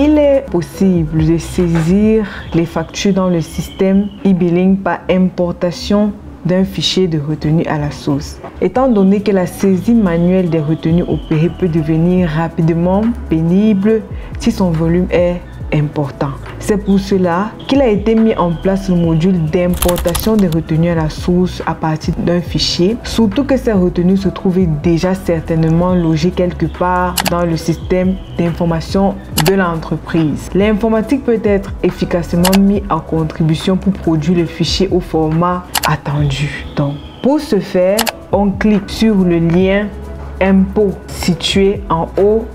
Il est possible de saisir les factures dans le système e-billing par importation d'un fichier de retenue à la source. Étant donné que la saisie manuelle des retenues opérées peut devenir rapidement pénible si son volume est important. C'est pour cela qu'il a été mis en place le module d'importation des retenues à la source à partir d'un fichier, surtout que ces retenues se trouvent déjà certainement logées quelque part dans le système d'information de l'entreprise. L'informatique peut être efficacement mise en contribution pour produire le fichier au format attendu. Donc, pour ce faire, on clique sur le lien Impôt situé en haut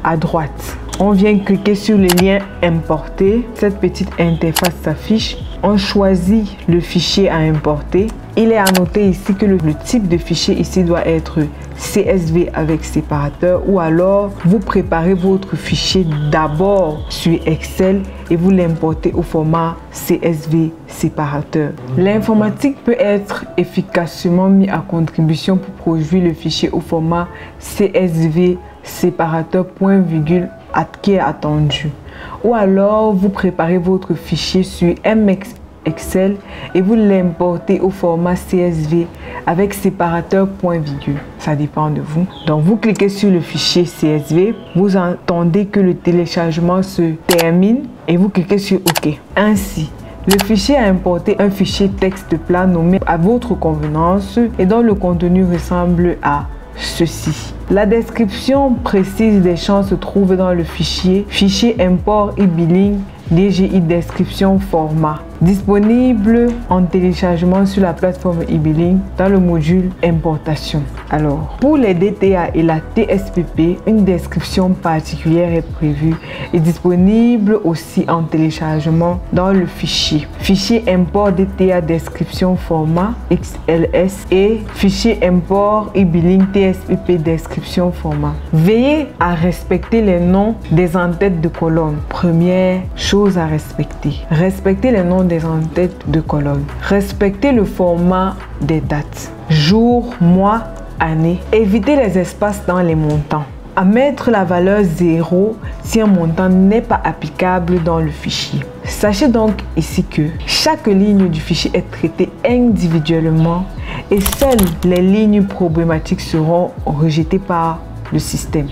à droite. On vient cliquer sur le lien importer. Cette petite interface s'affiche. On choisit le fichier à importer. Il est à noter ici que le type de fichier ici doit être CSV avec séparateur, ou alors vous préparez votre fichier d'abord sur Excel et vous l'importez au format CSV séparateur. L'informatique peut être efficacement mise à contribution pour produire le fichier au format CSV séparateur point virgule qui est attendu, ou alors vous préparez votre fichier sur MX Excel et vous l'importez au format CSV avec séparateur point virgule. Ça dépend de vous. Donc vous cliquez sur le fichier CSV, vous entendez que le téléchargement se termine et vous cliquez sur OK. Ainsi, le fichier a importé un fichier texte plat nommé à votre convenance et dont le contenu ressemble à ceci. La description précise des champs se trouve dans le fichier import e-billing DGI description format, disponible en téléchargement sur la plateforme e-billing dans le module importation. Alors, pour les DTA et la TSPP, une description particulière est prévue et disponible aussi en téléchargement dans le fichier import DTA description format XLS et fichier import e-billing TSPP description format. Veillez à respecter les noms des en-têtes de colonne. Première chose à respecter. Respectez les noms des en-têtes de colonne. Respectez le format des dates. Jour, mois, année. Évitez les espaces dans les montants. À mettre la valeur 0 si un montant n'est pas applicable dans le fichier. Sachez donc ici que chaque ligne du fichier est traitée individuellement et seules les lignes problématiques seront rejetées par le système.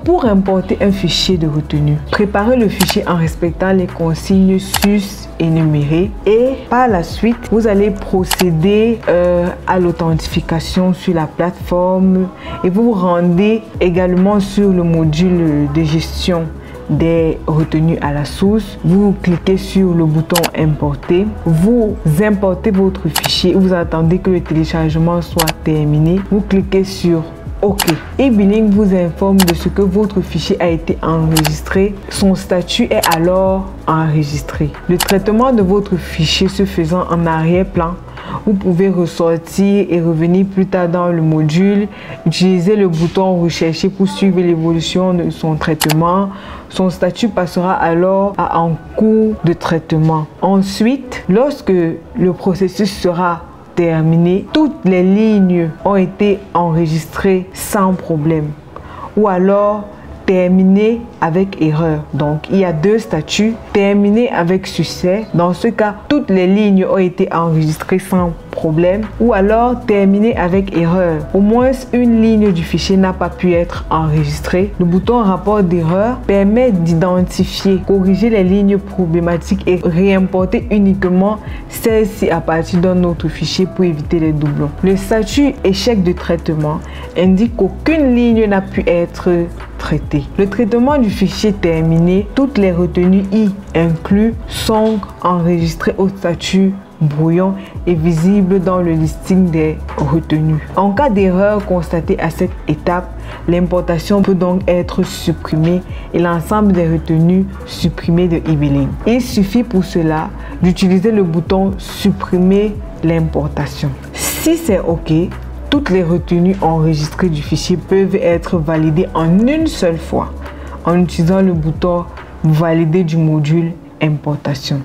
Pour importer un fichier de retenue, préparez le fichier en respectant les consignes sus énumérées et par la suite, vous allez procéder à l'authentification sur la plateforme et vous vous rendez également sur le module de gestion des retenues à la source. Vous cliquez sur le bouton importer, vous importez votre fichier, vous attendez que le téléchargement soit terminé, vous cliquez sur OK. e-billing vous informe de ce que votre fichier a été enregistré. Son statut est alors enregistré. Le traitement de votre fichier se faisant en arrière-plan, vous pouvez ressortir et revenir plus tard dans le module. Utilisez le bouton rechercher pour suivre l'évolution de son traitement. Son statut passera alors à en cours de traitement. Ensuite, lorsque le processus sera terminé, toutes les lignes ont été enregistrées sans problème ou alors terminé avec erreur. Donc il y a deux statuts: terminé avec succès. Dans ce cas, toutes les lignes ont été enregistrées sans problème, ou alors terminé avec erreur. Au moins une ligne du fichier n'a pas pu être enregistrée. Le bouton rapport d'erreur permet d'identifier, corriger les lignes problématiques et réimporter uniquement celles-ci à partir d'un autre fichier pour éviter les doublons. Le statut échec de traitement indique qu'aucune ligne n'a pu être traitée. Le traitement du fichier terminé, toutes les retenues y inclus sont enregistrées au statut brouillon et visible dans le listing des retenues. En cas d'erreur constatée à cette étape, l'importation peut donc être supprimée et l'ensemble des retenues supprimées de e-billing. Il suffit pour cela d'utiliser le bouton supprimer l'importation. Si c'est OK, toutes les retenues enregistrées du fichier peuvent être validées en une seule fois en utilisant le bouton valider du module importation.